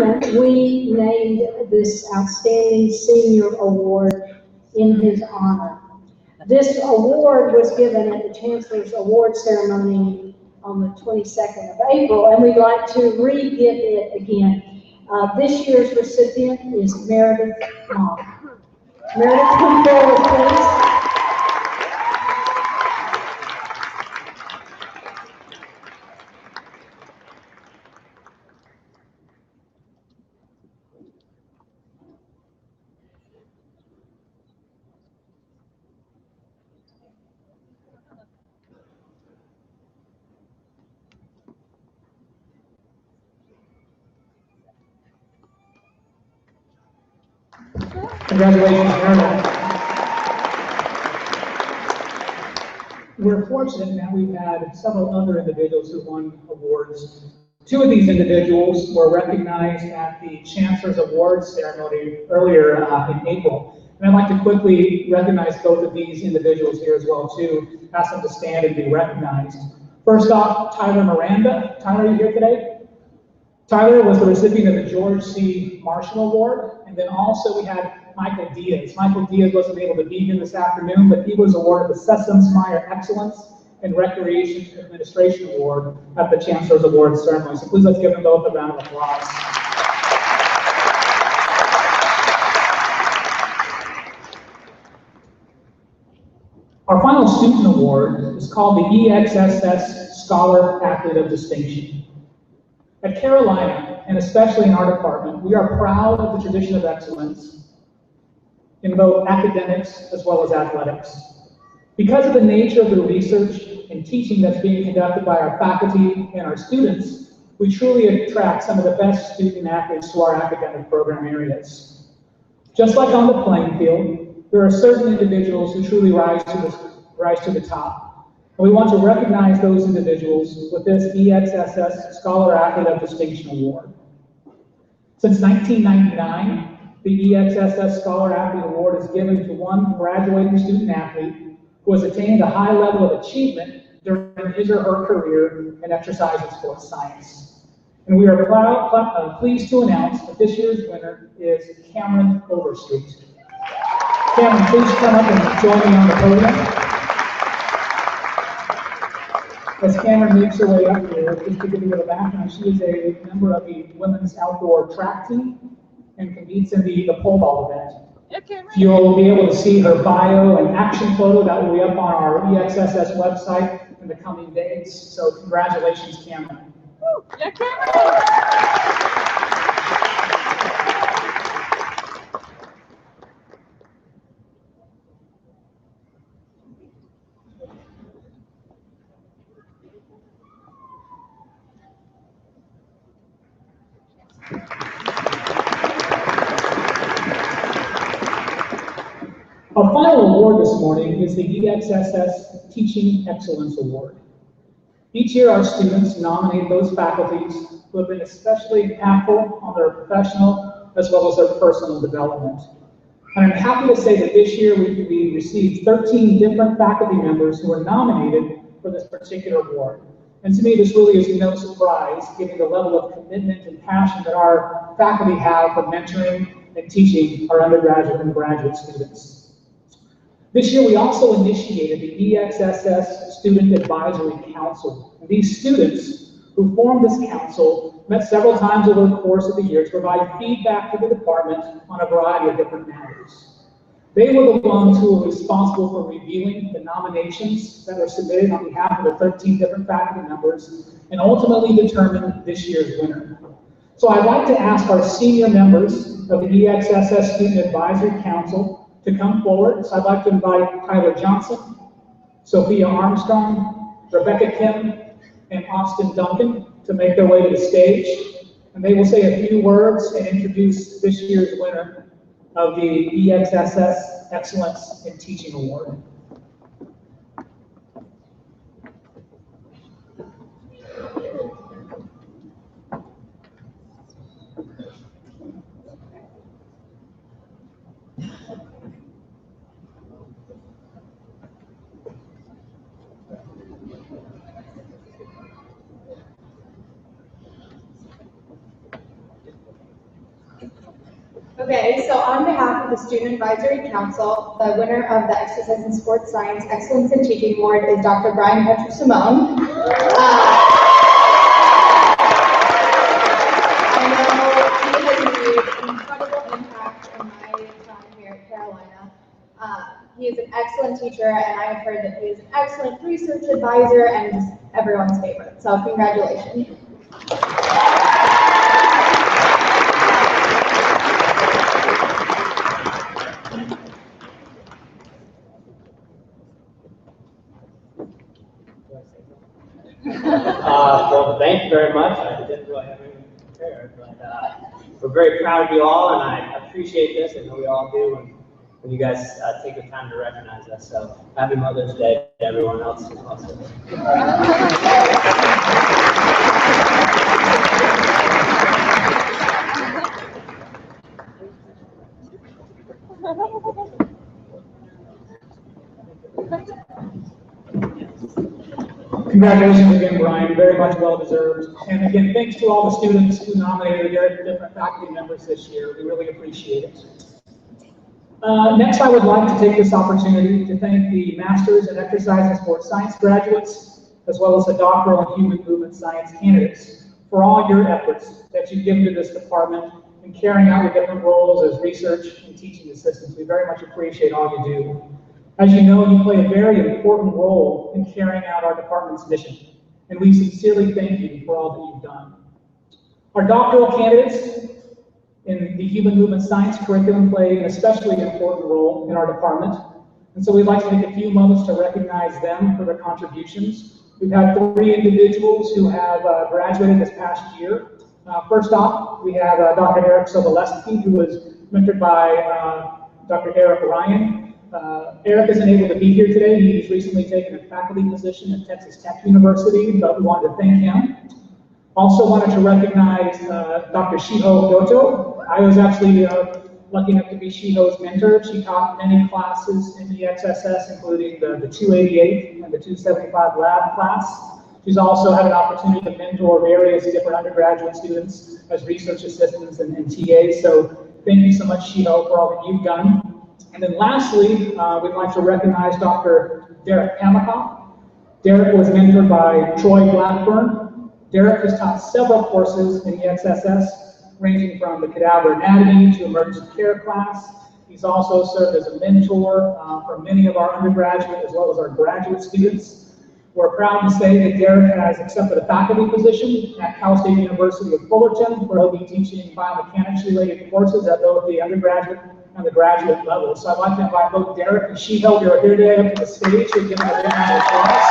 retirement, we named this Outstanding Senior Award in his honor. This award was given at the Chancellor's Award Ceremony on the 22nd of April, and we'd like to re-give it again. This year's recipient is Meredith Monk. Meredith, come forward, please. Congratulations, Meredith. We're fortunate that we've had several other individuals who won awards. Two of these individuals were recognized at the Chancellor's Awards Ceremony earlier in April. And I'd like to quickly recognize both of these individuals here as well, too. Ask them to stand and be recognized. First off, Tyler Miranda. Tyler, are you here today? Tyler was the recipient of the George C. Marshall Award. And then also we had Michael Diaz. Michael Diaz wasn't able to be here this afternoon, but he was awarded the Sessions-Meyer Excellence in Recreation Administration Award at the Chancellor's Awards Ceremony. So please let's give them both a round of applause. Our final student award is called the EXSS Scholar Athlete of Distinction. At Carolina, and especially in our department, we are proud of the tradition of excellence in both academics as well as athletics. Because of the nature of the research and teaching that's being conducted by our faculty and our students, we truly attract some of the best student athletes to our academic program areas. Just like on the playing field, there are certain individuals who truly rise to the top. And we want to recognize those individuals with this EXSS Scholar Athlete of Distinction Award. Since 1999, the EXSS Scholar Athlete Award is given to one graduating student athlete who has attained a high level of achievement during his or her career in exercise and sports science. And we are pleased to announce that this year's winner is Cameron Overstreet. Cameron, please come up and join me on the podium. As Cameron makes her way up here, just to give you a background, she is a member of the women's outdoor track team and competes in the pole vault event. You'll be able to see her bio and action photo that will be up on our EXSS website in the coming days. So congratulations, Cameron. Yeah, Cameron! Our final award this morning is the EXSS Teaching Excellence Award. Each year, our students nominate those faculties who have been especially impactful on their professional as well as their personal development. And I'm happy to say that this year we received 13 different faculty members who were nominated for this particular award. And to me, this really is no surprise, given the level of commitment and passion that our faculty have for mentoring and teaching our undergraduate and graduate students. This year, we also initiated the EXSS Student Advisory Council. And these students who formed this council met several times over the course of the year to provide feedback to the department on a variety of different matters. They were the ones who were responsible for reviewing the nominations that were submitted on behalf of the 13 different faculty members and ultimately determined this year's winner. So I'd like to ask our senior members of the EXSS Student Advisory Council to come forward. So I'd like to invite Tyler Johnson, Sophia Armstrong, Rebecca Kim, and Austin Duncan to make their way to the stage. And they will say a few words and introduce this year's winner of the EXSS Excellence in Teaching Award. Okay, so on behalf of the Student Advisory Council, the winner of the Exercise in Sports Science Excellence in Teaching Award is Dr. Brian Petro-Simone. I know he has made an incredible impact in my time here at Carolina. He is an excellent teacher, and I have heard that he is an excellent research advisor and just everyone's favorite. So congratulations. Well, thank you very much. I didn't really have anything prepared, but we're very proud of you all, and I appreciate this. I know we all do when you guys take the time to recognize us. So happy Mother's Day to everyone else as well. Congratulations again, Brian, very much well deserved. And again, thanks to all the students who nominated their different faculty members this year. We really appreciate it. Next, I would like to take this opportunity to thank the Masters in Exercise and Sports Science graduates, as well as the Doctoral and Human Movement Science candidates, for all your efforts that you've given to this department in carrying out your different roles as research and teaching assistants. We very much appreciate all you do. As you know, you play a very important role in carrying out our department's mission, and we sincerely thank you for all that you've done. Our doctoral candidates in the Human Movement Science curriculum play an especially important role in our department, and so we'd like to take a few moments to recognize them for their contributions. We've had 3 individuals who have graduated this past year. First off, we have Dr. Eric Sobolewski, who was mentored by Dr. Eric Ryan. Eric isn't able to be here today. He's recently taken a faculty position at Texas Tech University, but we wanted to thank him. Also wanted to recognize Dr. Shiho Goto. I was actually lucky enough to be Shiho's mentor. She taught many classes in EXSS, including the 288 and the 275 lab class. She's also had an opportunity to mentor various different undergraduate students as research assistants and TAs. So thank you so much, Shiho, for all that you've done. And then lastly, we'd like to recognize Dr. Derek Kamikoff. Derek was mentored by Troy Blackburn. Derek has taught several courses in EXSS, ranging from the cadaver anatomy to emergency care class. He's also served as a mentor for many of our undergraduate as well as our graduate students. We're proud to say that Derek has accepted a faculty position at Cal State University of Fullerton, where he'll be teaching biomechanics-related courses at both the undergraduate and the graduate level. So I'd like to invite both Derek and Shiho, who are here today, up to the stage to give them a big round of applause.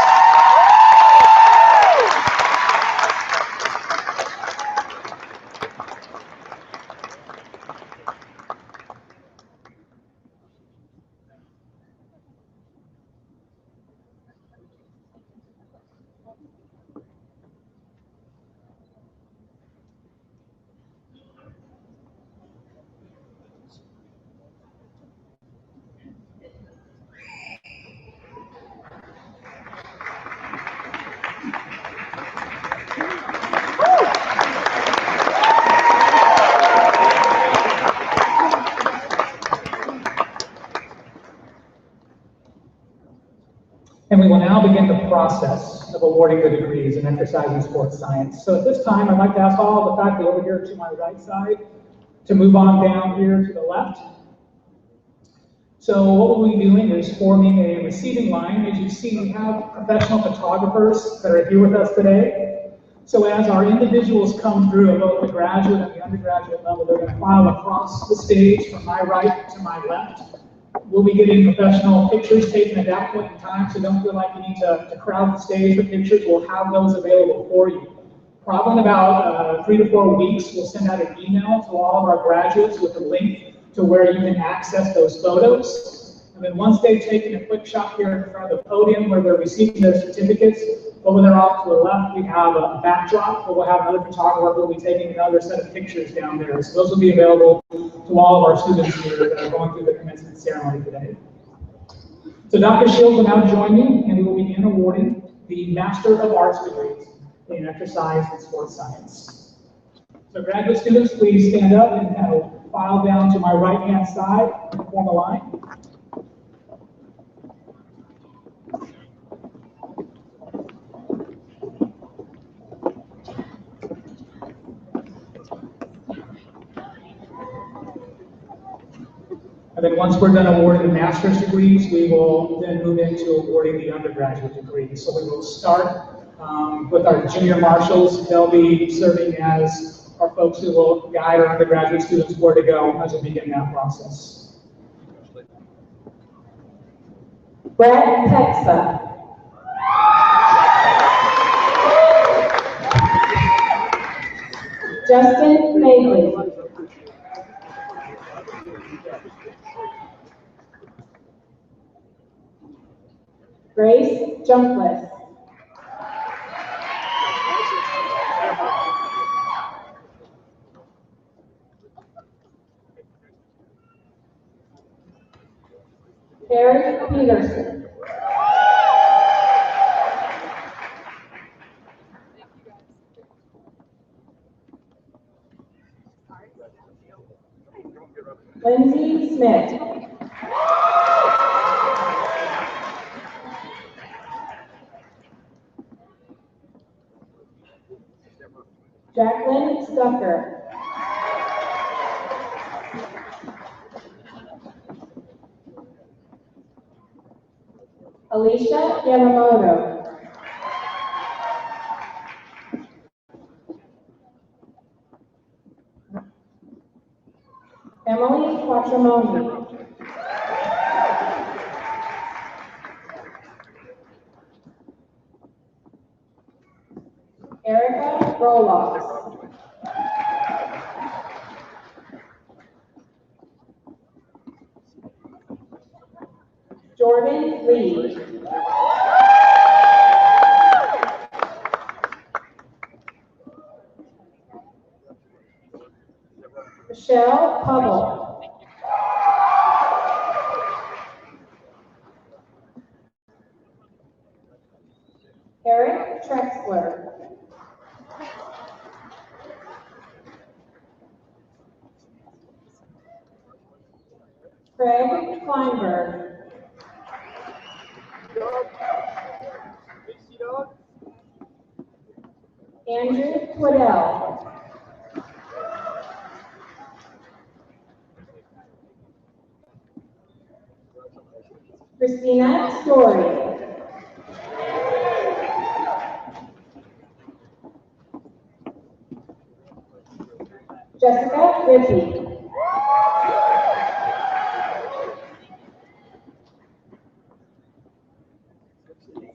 And we will now begin the process of awarding the degrees in exercise and sports science. So at this time, I'd like to ask all of the faculty over here to my right side to move on down here to the left. So what we'll be doing is forming a receiving line. As you see, we have professional photographers that are here with us today. So as our individuals come through at both the graduate and the undergraduate level, they're going to file across the stage from my right to my left. We'll be getting professional pictures taken at that point in time, so don't feel like you need to crowd the stage for pictures. We'll have those available for you. Probably in about 3 to 4 weeks, we'll send out an email to all of our graduates with a link to where you can access those photos. And then once they've taken a quick shot here in front of the podium where they're receiving their certificates, over there off to the left, we have a backdrop where we'll have another photographer who will be taking another set of pictures down there. So those will be available to all of our students here that are going through the commencement ceremony today. So Dr. Shields will now join me, and we will begin awarding the Master of Arts degrees in exercise and sports science. So graduate students, please stand up and kind of file down to my right-hand side and form a line. And then once we're done awarding the master's degrees, we will then move into awarding the undergraduate degrees. So we will start with our junior marshals. They'll be serving as our folks who will guide our undergraduate students where to go as we begin that process. Brett Pexa. Justin Magley. Grace Junkless. Eric Peterson. Lindsay Smith. Jacqueline Stucker. Alicia Yamamoto. Emily Quattromoni. Erica Roloff. Jordan Lee. Michelle Hubble. Eric Trexler. Craig Kleinberg. Andrew Twiddell. Christina Story. Jessica Rippey.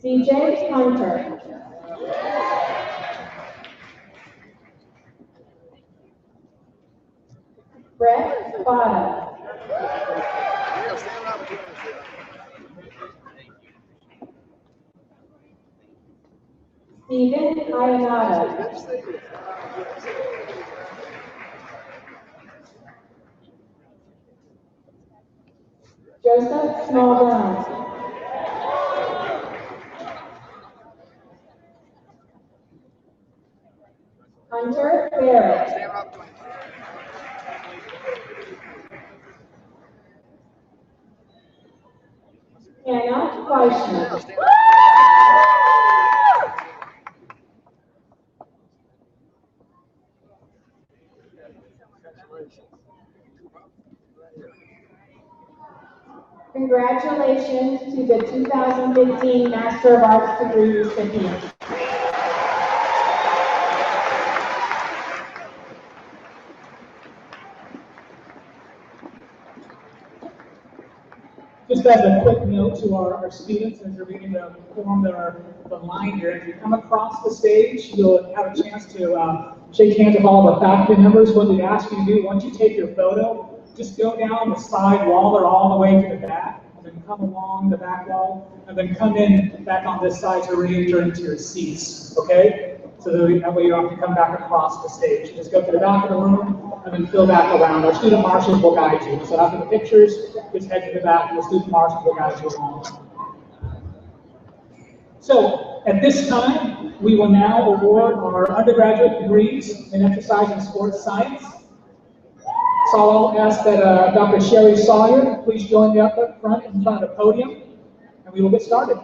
CJ Hunter. Brett Bada. Stephen Ayanada. Joseph Smallbones. Hunter Barrett. Hannah Fleischman. Congratulations to the 2015 Master of Arts degree recipients. Just as a quick note to our students as they're beginning to form the line here, if you come across the stage, you'll have a chance to shake hands with all the faculty members. What we ask you to do, once you take your photo, just go down the side wall or all the way to the back, and then come along the back wall, and then come in back on this side to re-enter into your seats, okay? So that way you don't have to come back across the stage. Just go to the back of the room, and then fill back around. Our student marshals will guide you. So after the pictures, just head to the back, and the student marshals will guide you along. So At this time, we will now award our undergraduate degrees in exercise and sports science. So I'll ask that Dr. Sherry Sawyer please join me up front in front of the podium, and we will get started.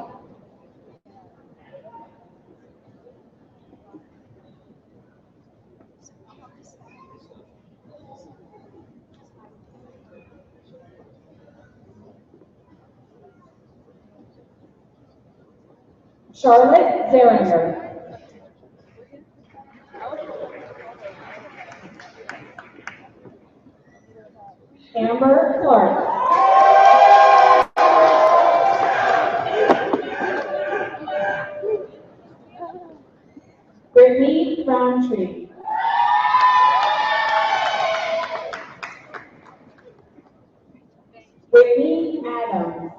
Charlotte Zeringer. Amber Clark. Brittany Roundtree. Brittany Adams.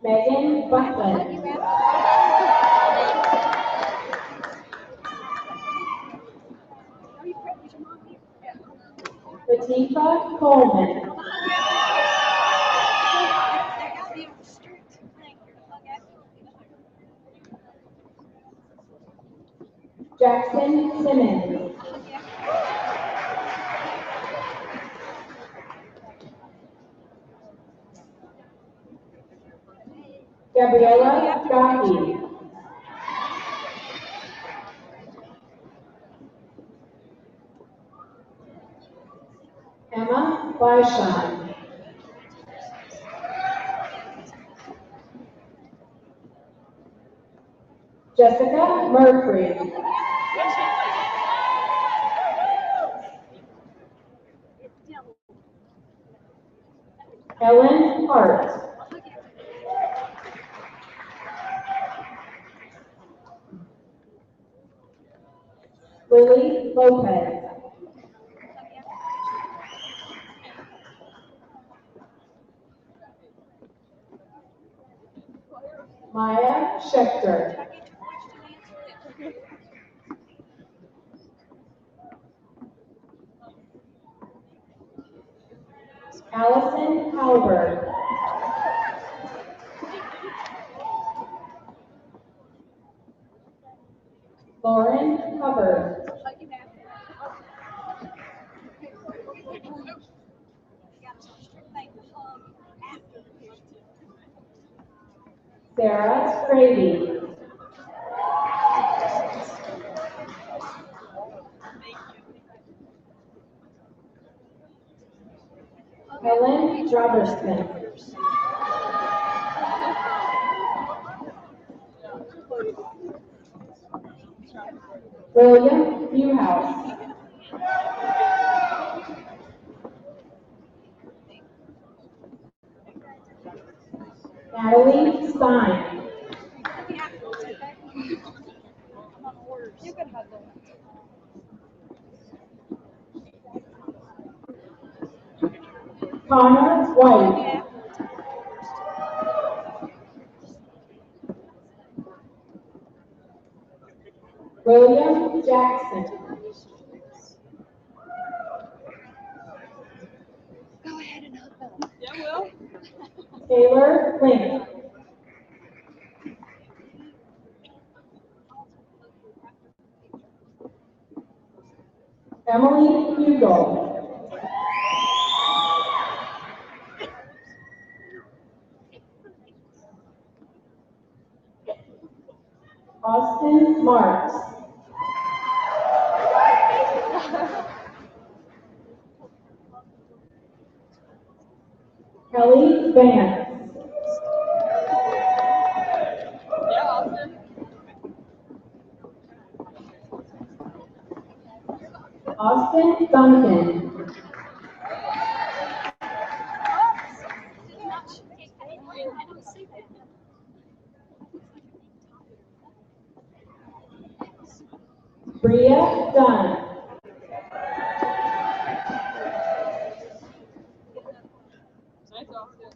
Megan Buckland. Latifa Coleman. Jackson Simmons. Gabriella Gotti. Emma Weishon. Jessica Murphy. Ellen Hart. Lily Lopez. Maya Schechter. Allison Halbert. Lauren Hubbard. Sarah Grady. Helen Robertson. William Newhouse. Natalie Stein. Connor White. William Jackson. Go ahead and hook up. Yeah, Will. Taylor Link. Emily Hugel. Austin Marks. Kelly Vance. Yeah, Austin. Austin Duncan. Bria Dunn. Nice, Austin.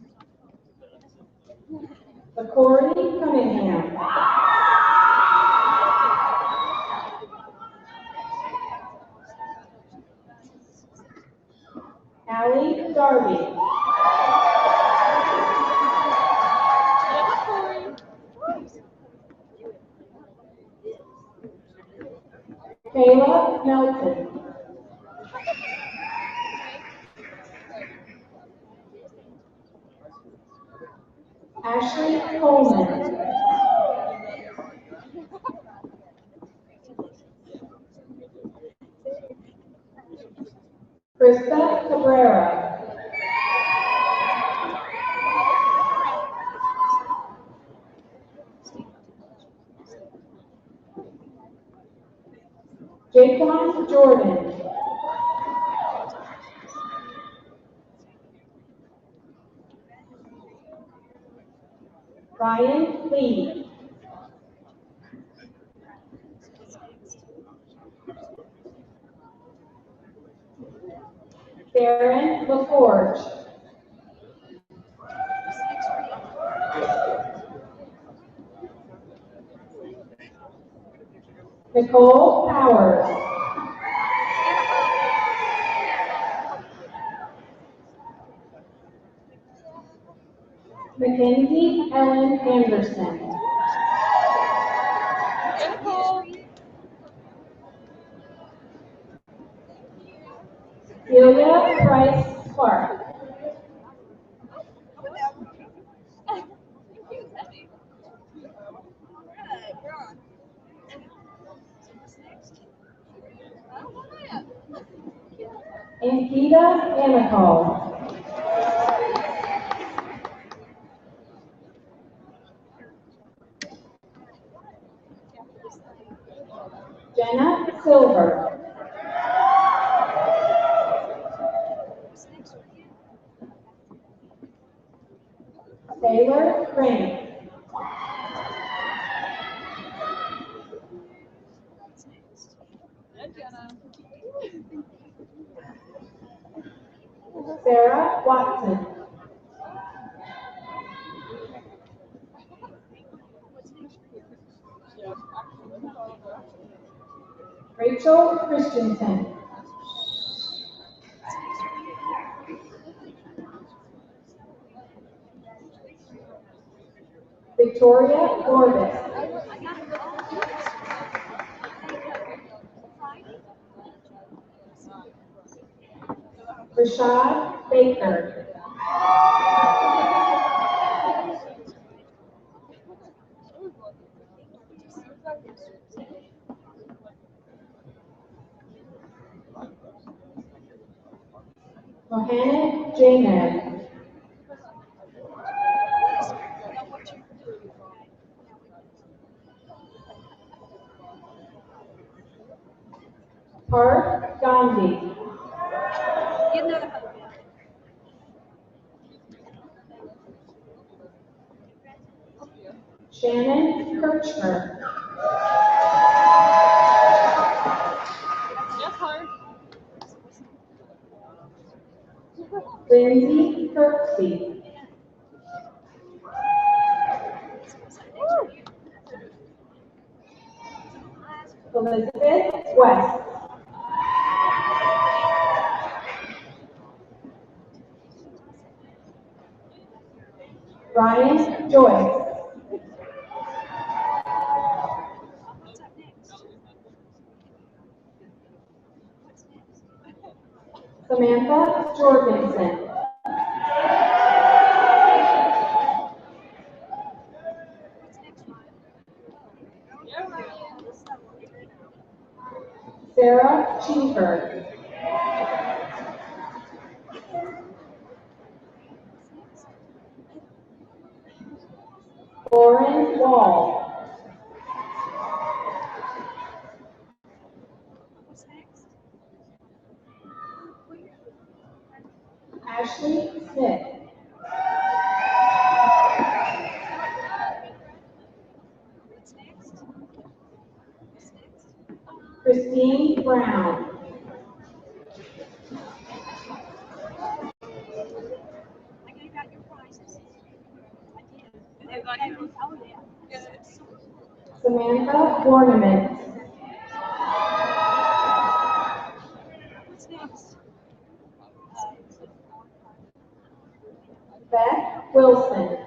McCory Cunningham. Kayla Melton. Ashley Coleman. Krista Cabrera. Jaquan Jordan. Ryan Lee. Darren LaForge. Nicole Powers. Mackenzie Ellen Anderson. Celia Price Clark. Ankita Anacol. Jenna Silver. Taylor Crane. Sarah Watson. Rachel Christensen. Victoria Orbis. Rashad Baker. Mohamed Jamed. Parth Gandhi. Shannon Kirchner. Lindsay Kirksey. Elizabeth West. Ryan Joyce. Samantha Jorgensen. Sarah Cheever. Lauren Wall. Ashley Smith. Christine Brown. Samantha Ornament. Beth Wilson.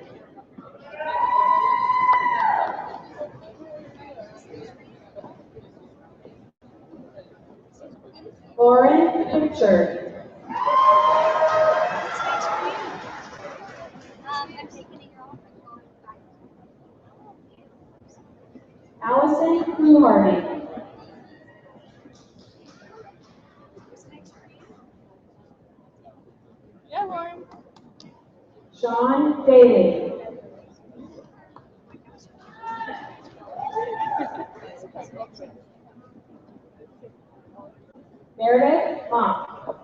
Allison Fluharty. Yeah, Lauren. Sean Daly. Meredith Mock.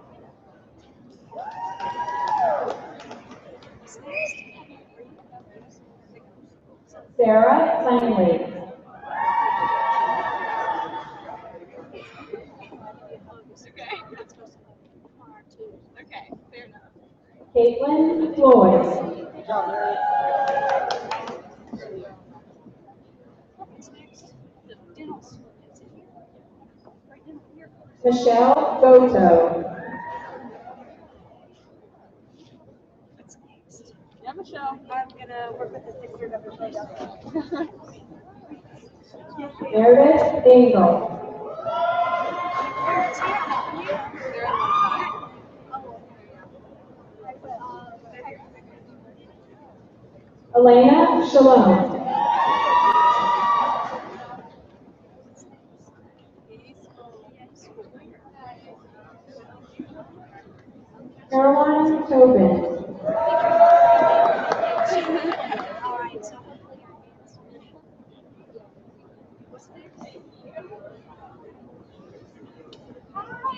Sarah Langley. Okay, fair enough. Caitlin Floyd. Michelle Goto. Yeah, Michelle. I'm gonna work with the 6-year number. Meredith Dingle. Elena Shalom. Caroline Tobin.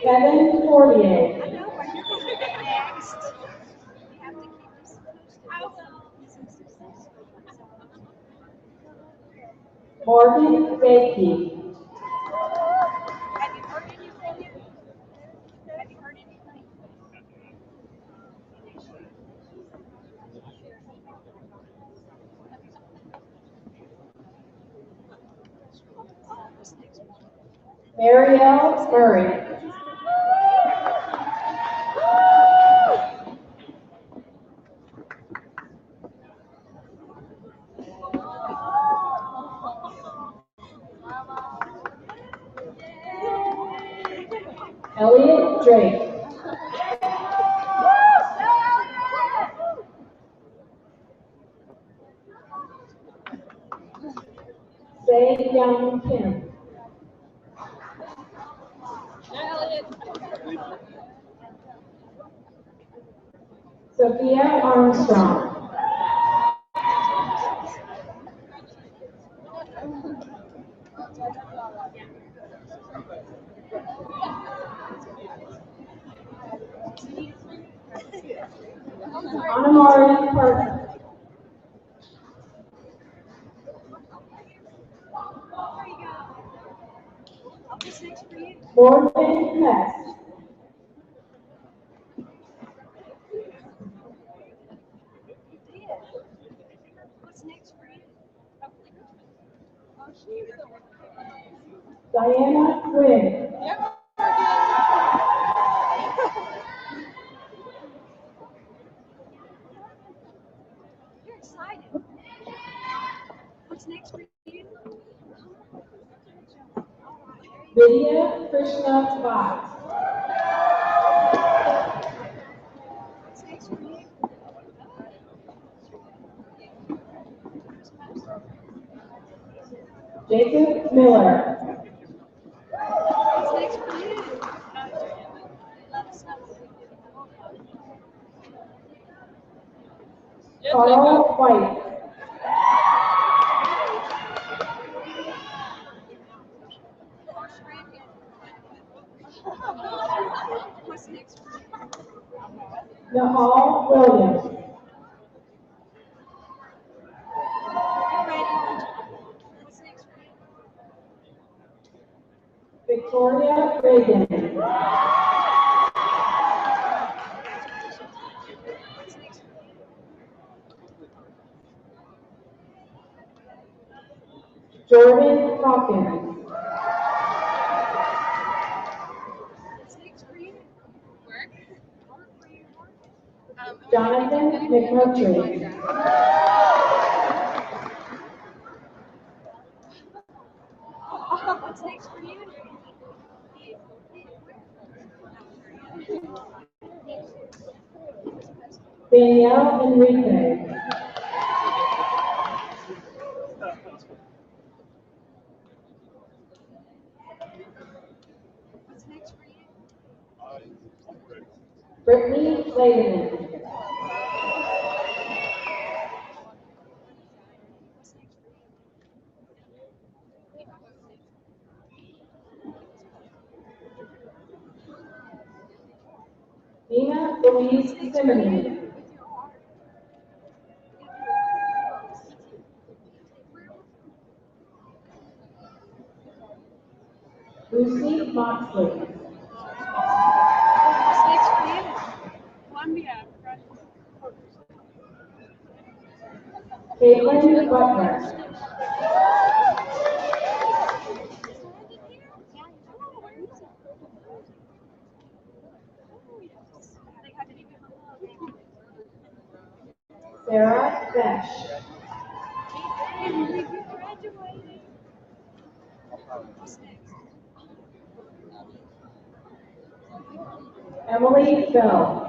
Kevin Fortier. Morgan Bakey. Have you heard anything yet? Have you heard anything? Marielle Murray. Elliot Drake. Say Young Kim. Yeah, Elliot. Sophia Armstrong. Anamari Parker. Morgan Hess. What's next for you? Oh, she's the one. Diana Quinn. Yeah, You're excited. What's next for you? Vidya Krishna Bhatt. What's next for you? Jacob Miller. What's next for you? Let us know. yes, Carl White. What's next for you? Nahal Williams. You're ready. What's next for you? Victoria Reagan. What's next for you? Jordan Hawkins. What's next for you? Work. Work for you. Jonathan McMurtry. What's next for you? Danielle Enrique. Louise Simony. Lucy Moxley. Columbia. Caitlin Butler. Sarah Besh. Emily Bell.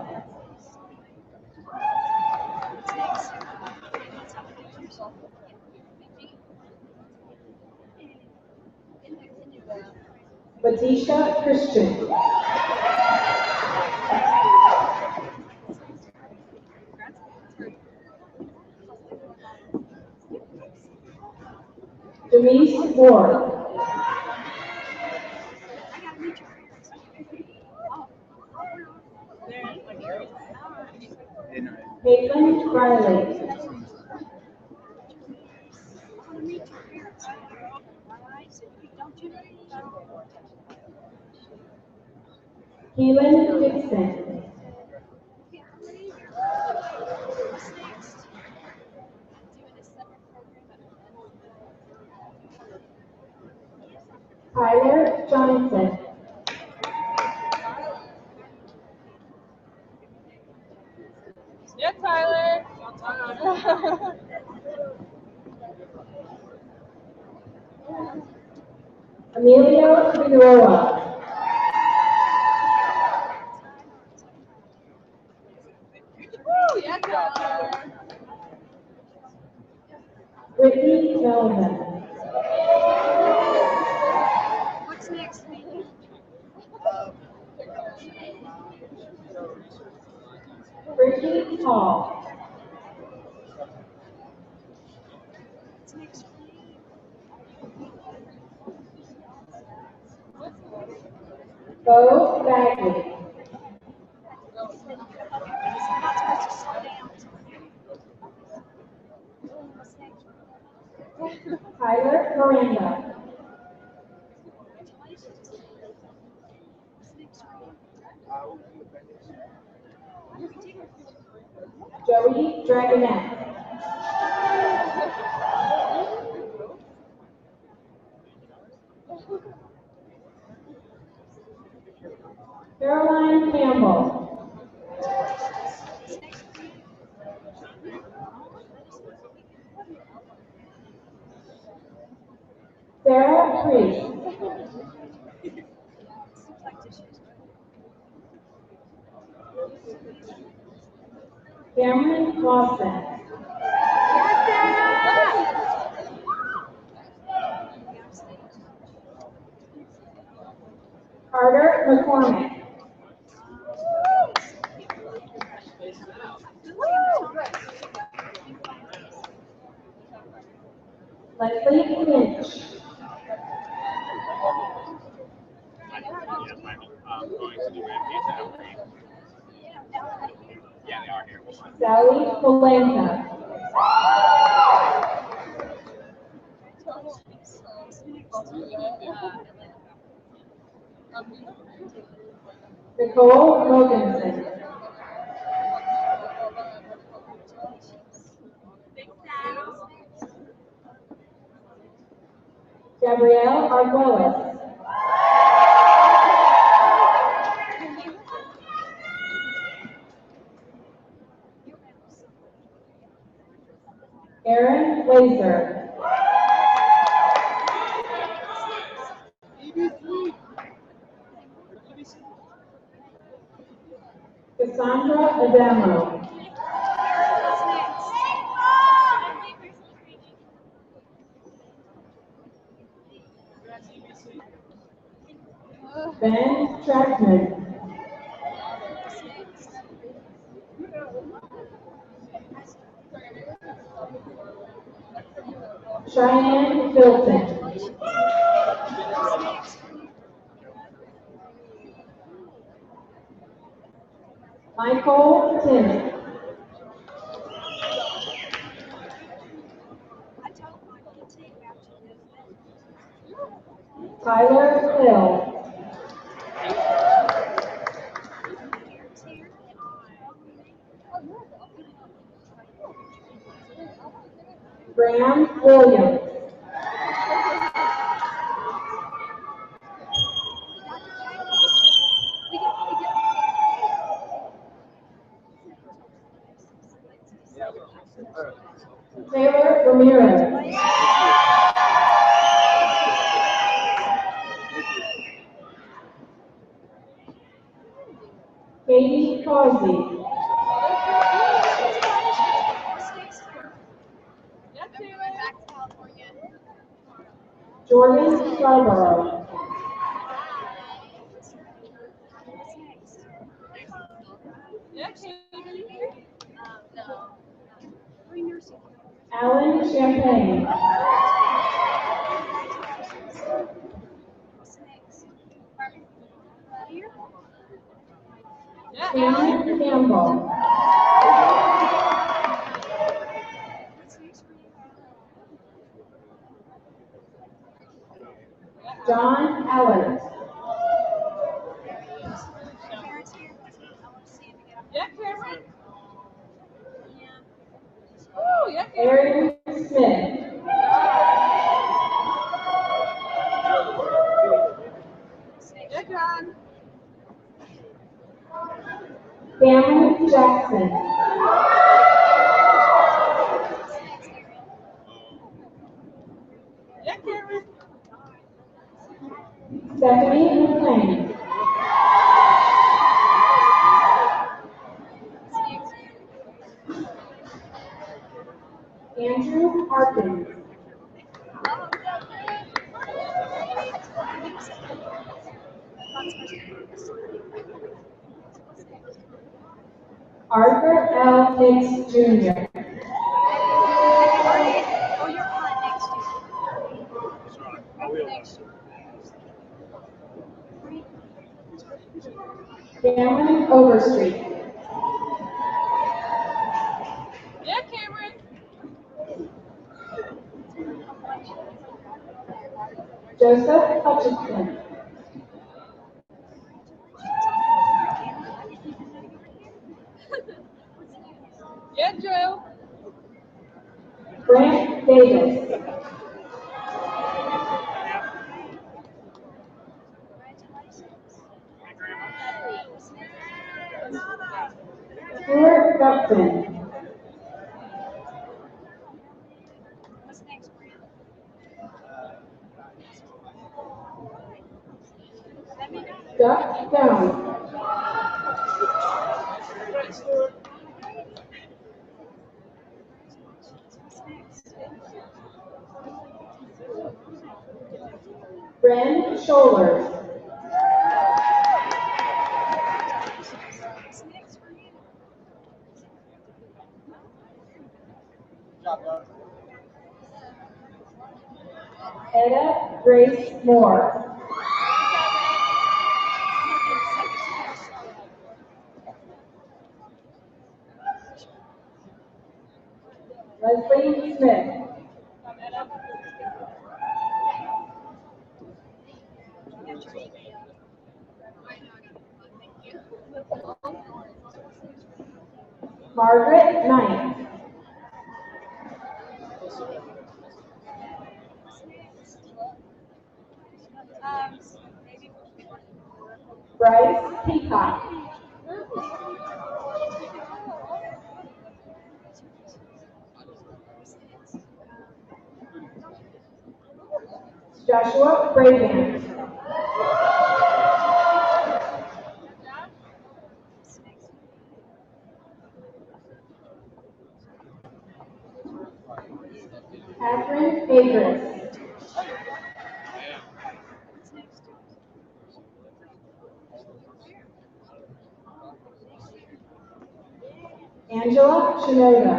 Letitia Christian. Denise Ward. Caitlin Riley. Keelan Dixon. Tyler Johnson. Yeah, Tyler. Emilio Figueroa. Woo, yeah, Tyler. Brittany Melvin. What's next, Mila? Ricky Hall. What's next? Bo Bagley. Tyler Miranda. Joey Dragonette. Caroline Campbell. Sarah Priest. Cameron Lawson. Carter McCormick. Leslie Lynch. Sally Polanca. Nicole Mogensen. Gabrielle Arguelles. Aaron Laser. Cassandra Adamo. Ben Trackman. Cheyenne Hilton. Michael Timmons. I told Michael to take after this. Tyler Hill. Graham Williams. Taylor Ramirez. Katie Cosby. Yeah, Taylor. Back to California. Jordan Scarborough. Yeah, Katie. No. Three nursing. Alan Champagne. What's next? Here? Yeah, Cameron Alan. Campbell. What's next for you? John Allard. Parents here? I want to see if you get Yeah, Cameron. Yeah. Woo, yeah, Cameron. Aaron Smith. Yeah, John. Cameron Jackson. Yeah, Cameron. Stephanie McLean. Andrew Harkins. Arthur L. Hicks Jr. Oh, you're on next year. Next year. Cameron Overstreet. Yeah, Cameron. Joseph Hutchinson. Yeah, Joe. Brent Davis. Stuart Gupton. What's next, Brandon? Let me know. Duck Jones. Bren Schollers. What's next for you? Etta Grace Moore. Leslie Smith. Margaret Knight. Maybe Bryce Peacock. Joshua Brabant. Catherine Agris. Angela Shinoda.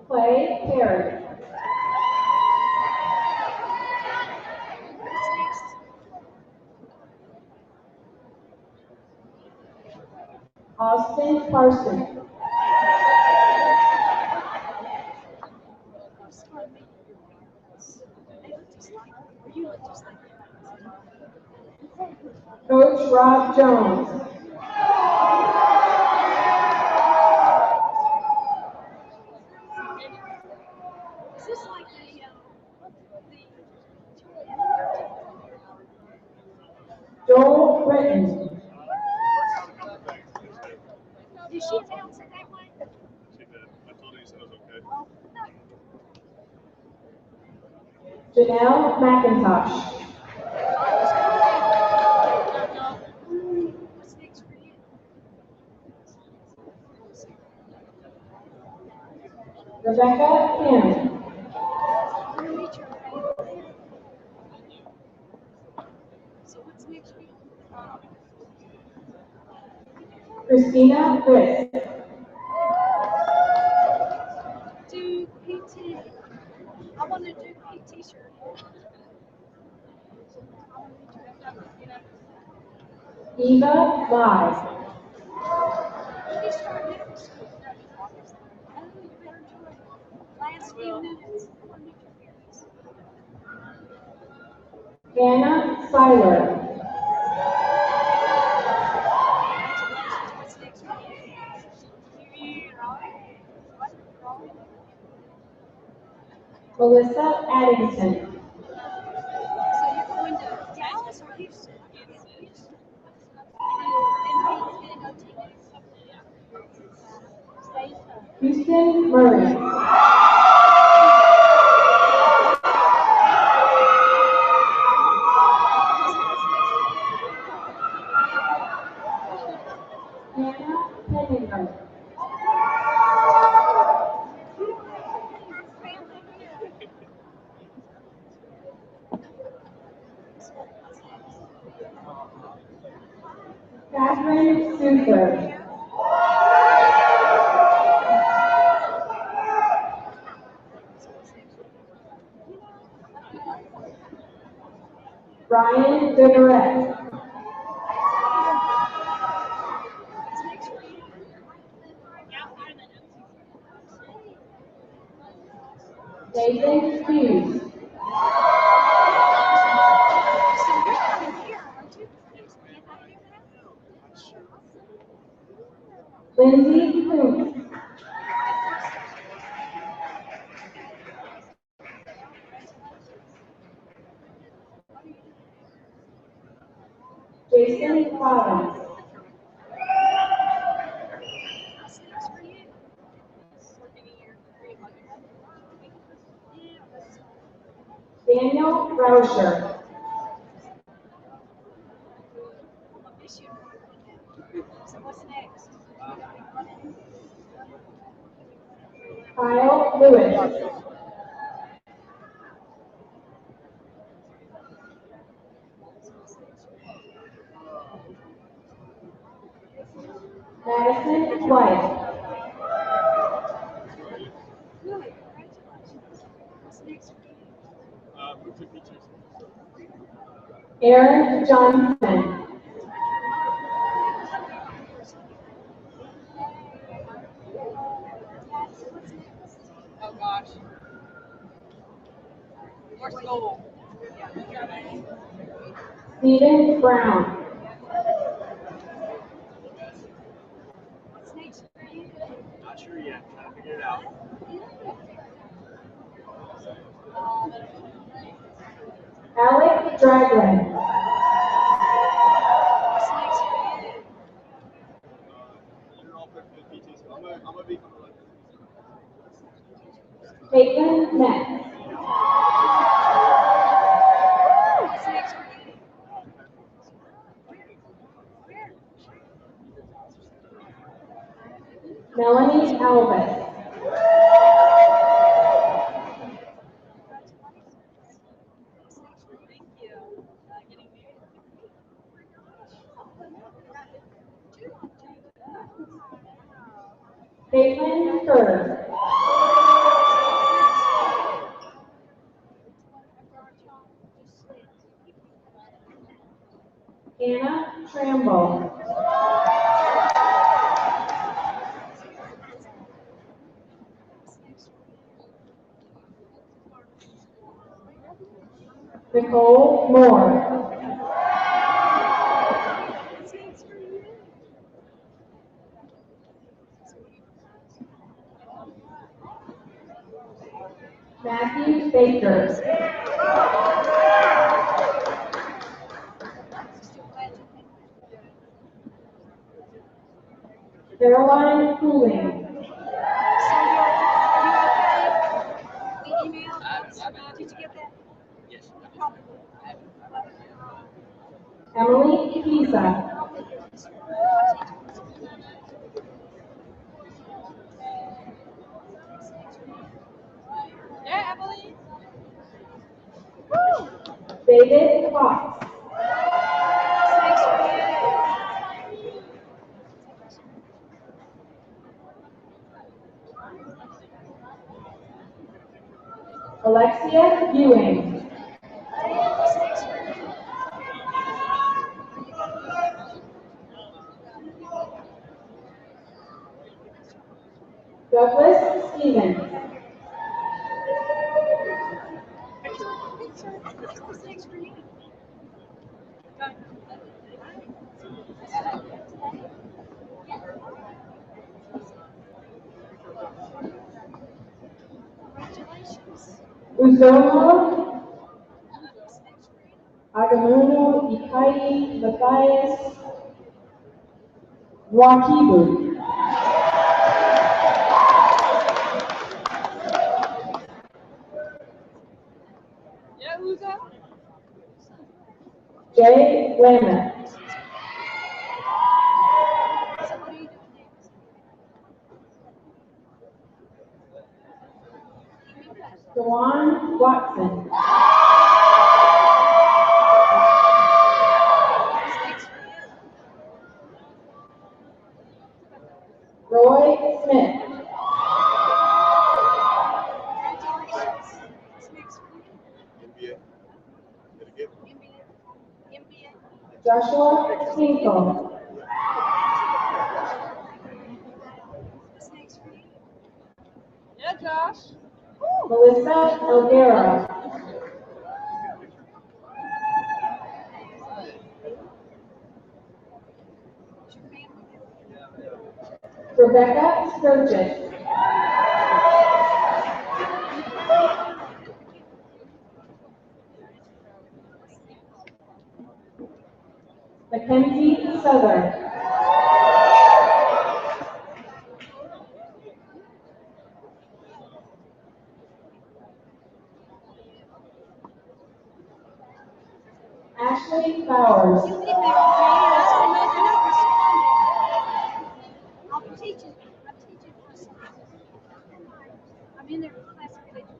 Clay Perry. Austin Carson. Coach Rob Jones. Is this like the Joel Britton. did she announce it that way? She did. I told her you said it was okay. Oh, Janelle McIntosh. what's next for you? Rebecca Kim. We'll meet your family. So what's next for you? Christina Britt. Do PT. I want to do PT shirt. Eva Live. Please start next. Oh, you better do it. Last few minutes. I want to meet your parents. Hannah Seiler. Congratulations. What's next for you? Melissa Addington. So you're going to Dallas or Houston? Houston. And go to Stay Houston Murray. Hannah Penninger. Catherine Super. Ryan Goodrett. David Hughes. Lindsay Coombs. Jason Collins. Daniel Rauscher. So what's next? Kyle Lewis. Madison White. Really, congratulations. What's next for you? Move to P2. Aaron Johnson. What's next? Oh gosh. More school. Stephen Brown. What's next for you? Not sure yet. Trying to figure it out. Alec Draglin. What's next for you? You're all picked for P2, so I'm gonna become a Caitlin Metz. What's next for you? Where? Melanie Alvis. Caitlin Kerr. Anna Tramble. Nicole Moore. Thanks for you. Matthew Baker. Caroline Cooling. The email, did you get that? Yes. Emily Pisa. Yeah, Emily. David Fox. Alexia Ewing. Douglas Stevens. Thanks for you. Congratulations. Uzomo Agamuno Ikai Matthias Wakibu. Yeah, who's that? Jay Lammer. Dewan Watson. Roy Smith. NBA. Did it get? Joshua Tinkle. Yeah, Josh. Melissa O'Gara. Rebecca Sturgis. Mackenzie Souther. Ashley Bowers. I'm teaching. I'm in their class religion.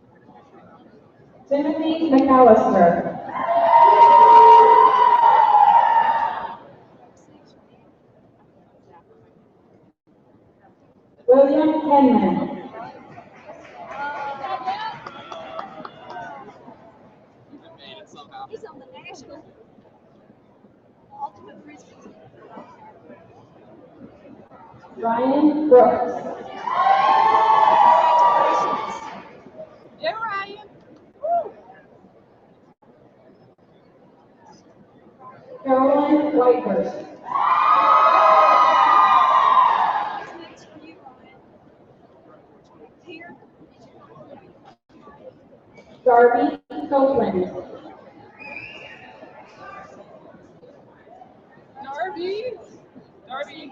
Timothy McAllister. William Henman. He's on the national ultimate frisbee team. Ryan Brooks. Congratulations. Yeah, Ryan. Caroline Whitehurst. What's next for you, Ryan? Here? Darby Copeland. Darby. Darby.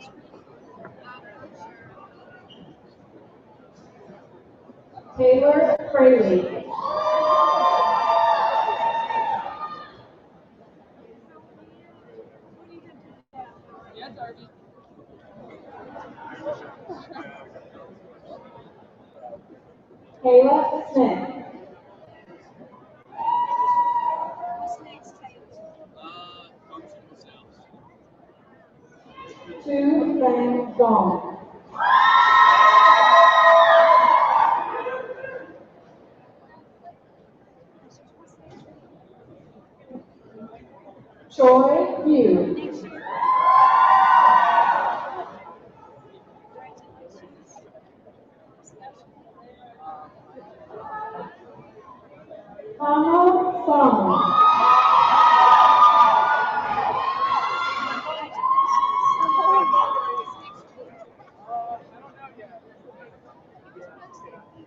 Taylor Fraley. Yeah, Darby. Kayla Smith. What's next, Taylor? Tu Van Dong. Troy Hugh. Next year? Congratulations. Hannah Song.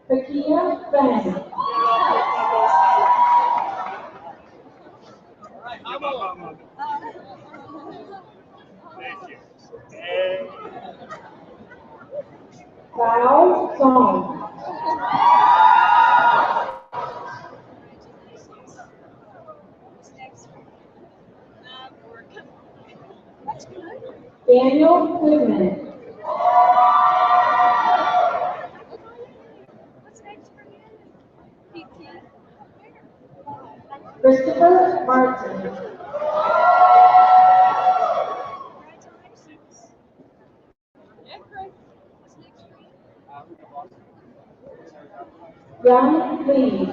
Pakia Fang. Thank you. And Bao Song. What's next? Work. That's good. Daniel Goodman. What's next for you? PT. Christopher Martin. Congratulations. Yeah, Chris. What's next for you? Young Lee.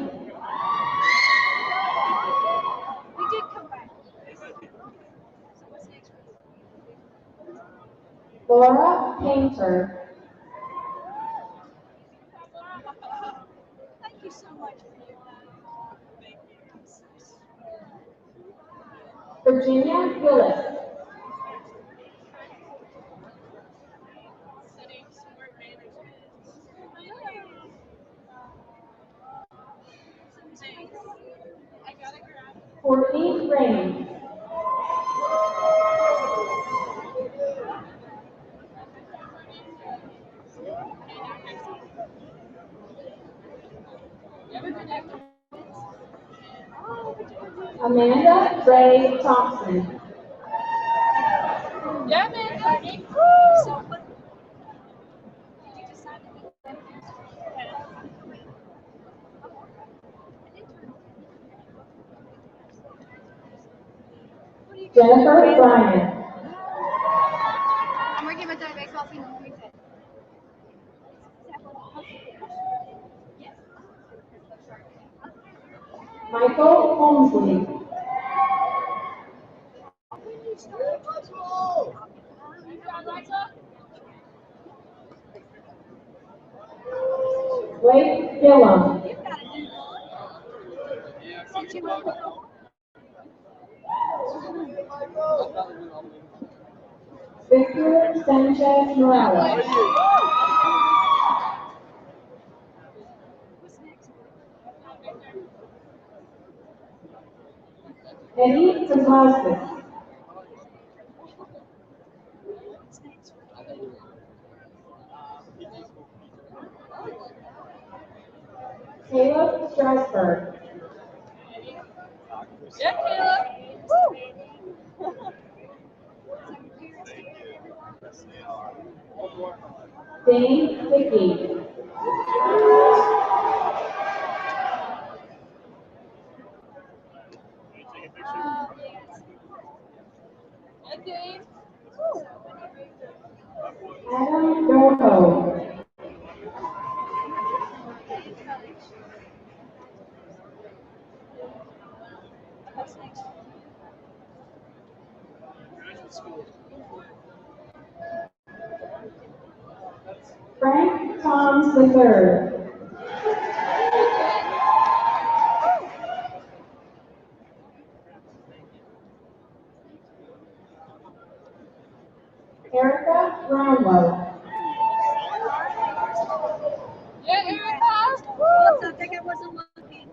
We did come back. So what's next for you? Laura Painter. Thank you so much for your Virginia Willis. Courtney Raines. Amanda Ray Thompson. Yeah, man. So, what did you decide to do? Jennifer Bryant. I'm working with the baseball team. I'm excited. Michael Holmesley. Blake Gillum. You've got a new one. Since you moved on. Victor Sanchez Morales. What's next? Eddie Kozlowski. What's next? Caleb Strasberg. Yeah, Caleb. Dane Hickey. Yeah, Dave. Adam Dorco. What's next? Frank Toms III. Erica Brownlow. Yeah, Erica. Whoops, I think I wasn't looking.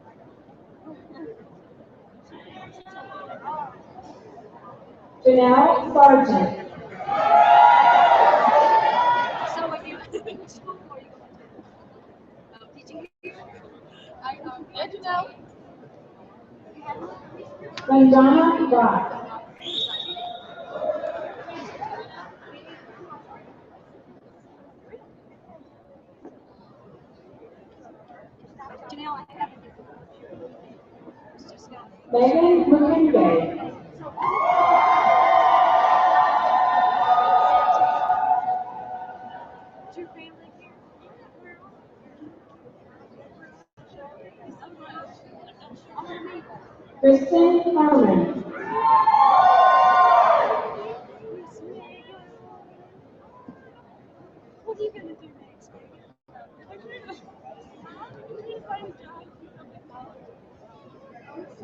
Janelle Sargent. So are you in school or are you teaching here? Yeah, Janelle. Sanjana Rock. Janelle, I have it's just got Megan Mukenge. Is your family here? Kristen Harmon. What are you going to do next?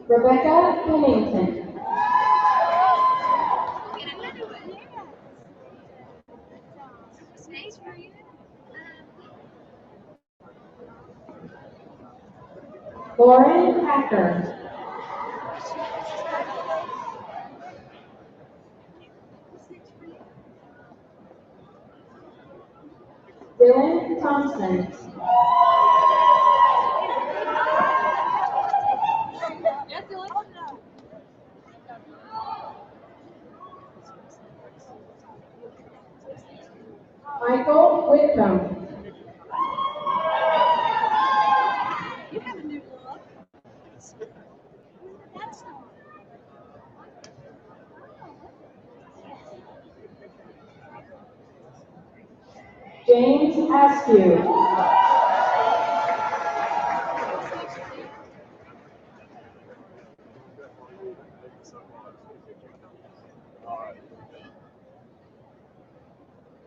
Rebecca Pennington. What's next for you? Lauren Packer. Dylan Thompson. Yes, Dylan. Michael Whitcomb. You have a new look. That's not. James Askew.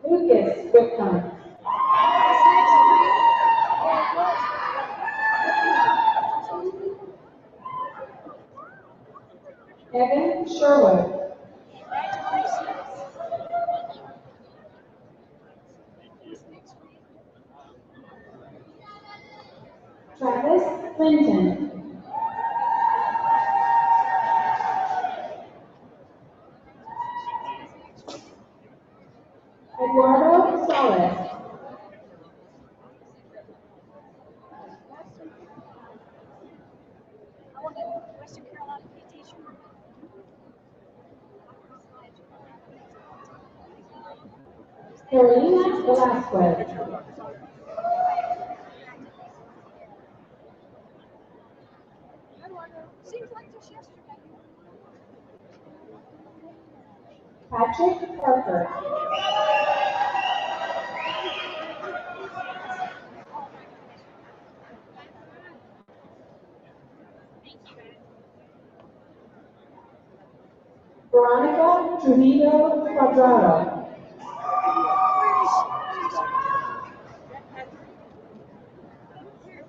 Lucas Whitcomb. Evan Sherwood. Travis Clinton. Eduardo Salas. I want a Western Carolina PT shirt. Carolina Velasquez. Seems like just yesterday. Patrick Parker. Veronica Trujillo Quadrado.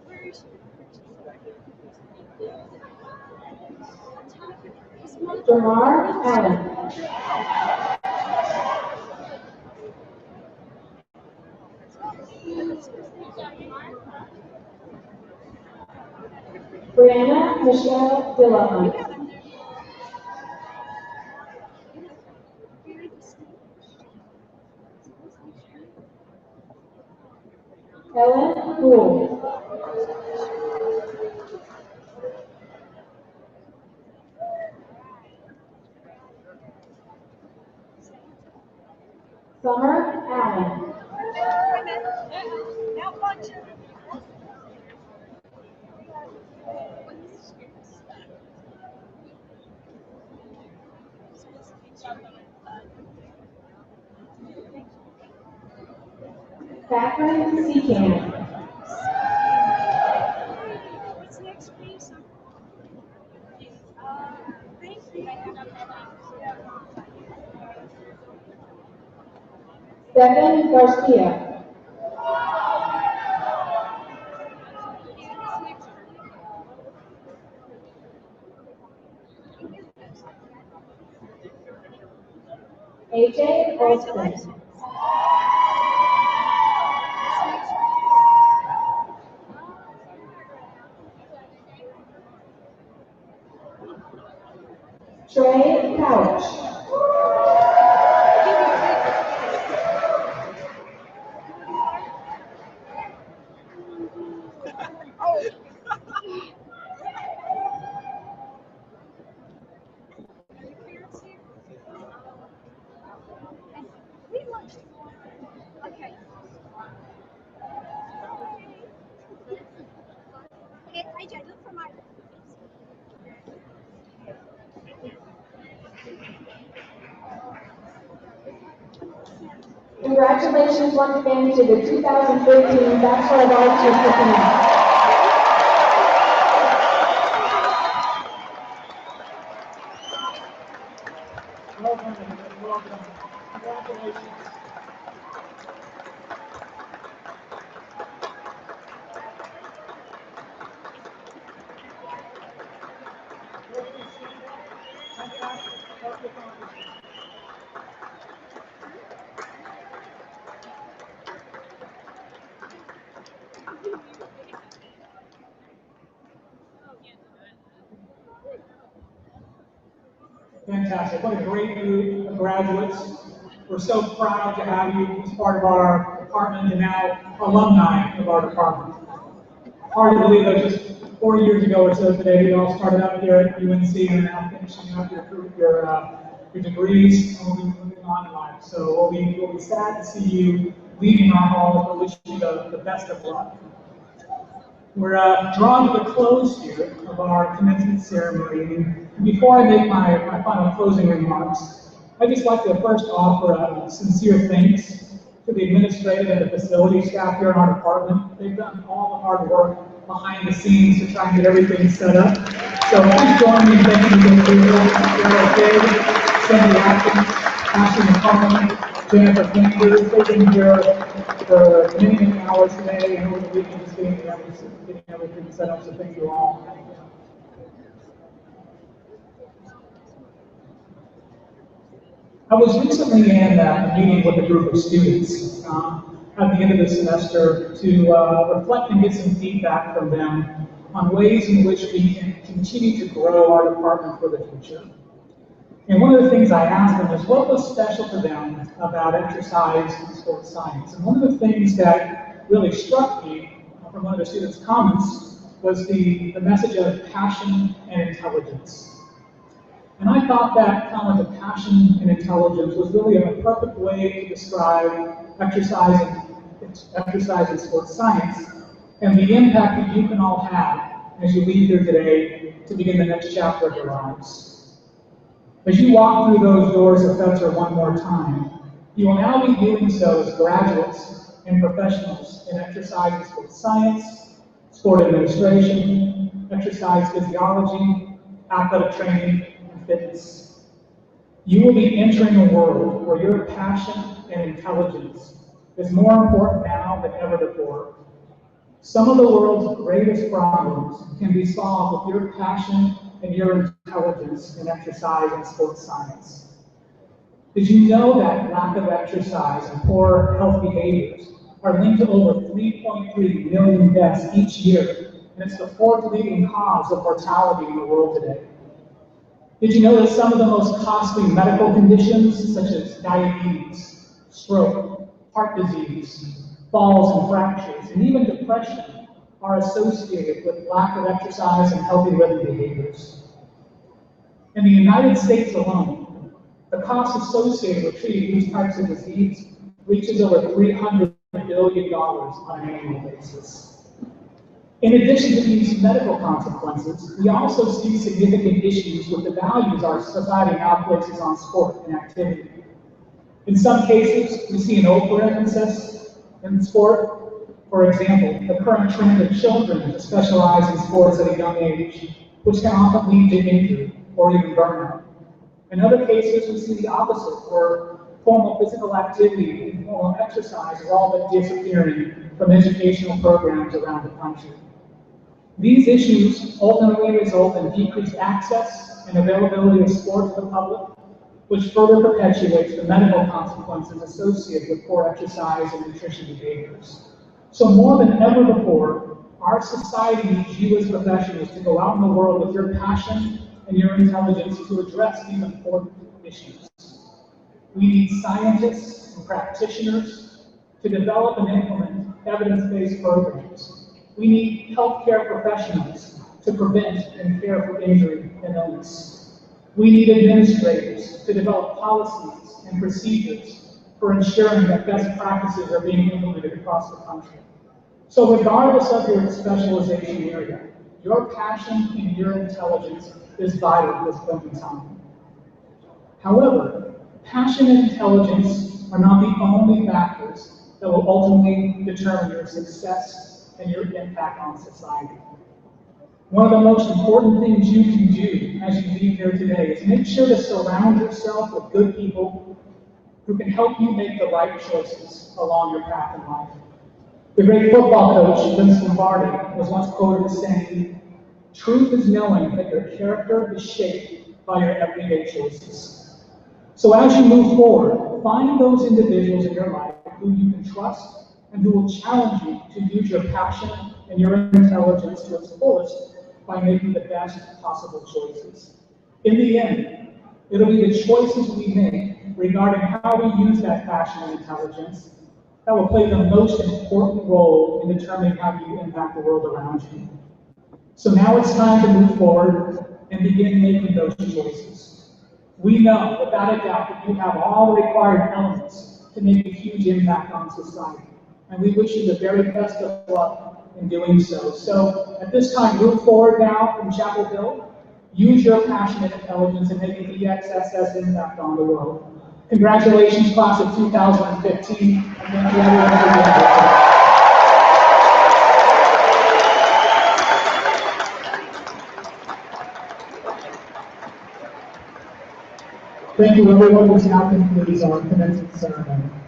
Where is she? Jamar Allen. Brianna Michelle Dillahunt. Ellen Gould. Summer Allen. Wait a minute. Now punch it. Catherine Seacamp. What's next, please? Thank you. Stephen Garcia. AJ Olson. Trey Couch. We lunched. Okay. Hey, AJ, look for my. Congratulations once again to the 2013 Bachelor of Arts recipients. Well done, everybody. Well done. Congratulations. Fantastic. Fantastic accomplishment. fantastic. What a great group of graduates. We're so proud to have you as part of our department and now alumni of our department. Hard to believe that just 4 years ago or so today, we all started out here at UNC and are now finishing up your degrees and we'll be moving on in life. So we'll be sad to see you leaving our hall, but wish you the best of luck. We're drawn to the close here of our commencement ceremony. And before I make my final closing remarks, I'd just like to first offer a sincere thanks to the administrative and the facility staff here in our department. They've done all the hard work behind the scenes to try and get everything set up. So please join me in thanking the people, Cindy Atkins, Ashley McCollum, Jennifer Fingers. They've been here for many hours today and over the weekend just getting everything set up, so thank you all. I was recently in a meeting with a group of students at the end of the semester to reflect and get some feedback from them on ways in which we can continue to grow our department for the future. And one of the things I asked them is what was special to them about exercise and sports science. And one of the things that really struck me from one of the students' comments was the message of passion and intelligence. And I thought that comment of passion and intelligence was really a perfect way to describe exercise and sports science and the impact that you can all have as you leave here today to begin the next chapter of your lives. As you walk through those doors of Fetzer one more time, you will now be doing so as graduates and professionals in exercise and sports science, sport administration, exercise physiology, athletic training, and fitness. You will be entering a world where your passion and intelligence is more important now than ever before. Some of the world's greatest problems can be solved with your passion and your intelligence in exercise and sports science. Did you know that lack of exercise and poor health behaviors are linked to over 3.3 million deaths each year, and it's the fourth leading cause of mortality in the world today? Did you know that some of the most costly medical conditions, such as diabetes, stroke, heart disease, falls and fractures, and even depression, are associated with lack of exercise and healthy living behaviors? In the United States alone, the cost associated with treating these types of disease reaches over $300 billion on an annual basis. In addition to these medical consequences, we also see significant issues with the values our society now places on sport and activity. In some cases, we see an overemphasis in sport. For example, the current trend of children to specialize in sports at a young age, which can often lead to injury or even burnout. In other cases, we see the opposite, where formal physical activity and formal exercise is all but disappearing from educational programs around the country. These issues ultimately result in decreased access and availability of sport to the public, which further perpetuates the medical consequences associated with poor exercise and nutrition behaviors. So more than ever before, our society needs you as professionals to go out in the world with your passion and your intelligence to address these important issues. We need scientists and practitioners to develop and implement evidence-based programs. We need healthcare professionals to prevent and care for injury and illness. We need administrators to develop policies and procedures for ensuring that best practices are being implemented across the country. So regardless of your specialization area, your passion and your intelligence is vital at this point in time. However, passion and intelligence are not the only factors that will ultimately determine your success and your impact on society. One of the most important things you can do as you leave here today is make sure to surround yourself with good people who can help you make the right choices along your path in life. The great football coach, Vince Lombardi, was once quoted as saying, "Truth is knowing that your character is shaped by your everyday choices." So as you move forward, find those individuals in your life who you can trust and who will challenge you to use your passion and your intelligence to its fullest by making the best possible choices. In the end, It'll be the choices we make regarding how we use that passion and intelligence that will play the most important role in determining how you impact the world around you. So now it's time to move forward and begin making those choices. We know, without a doubt, that you have all the required elements to make a huge impact on society. And we wish you the very best of luck in doing so. So at this time, move forward now from Chapel Hill. Use your passion and intelligence and make an EXSS impact on the world. Congratulations, class of 2015. And thank you everyone for being here. Thank you, everyone. This now concludes our commencement ceremony.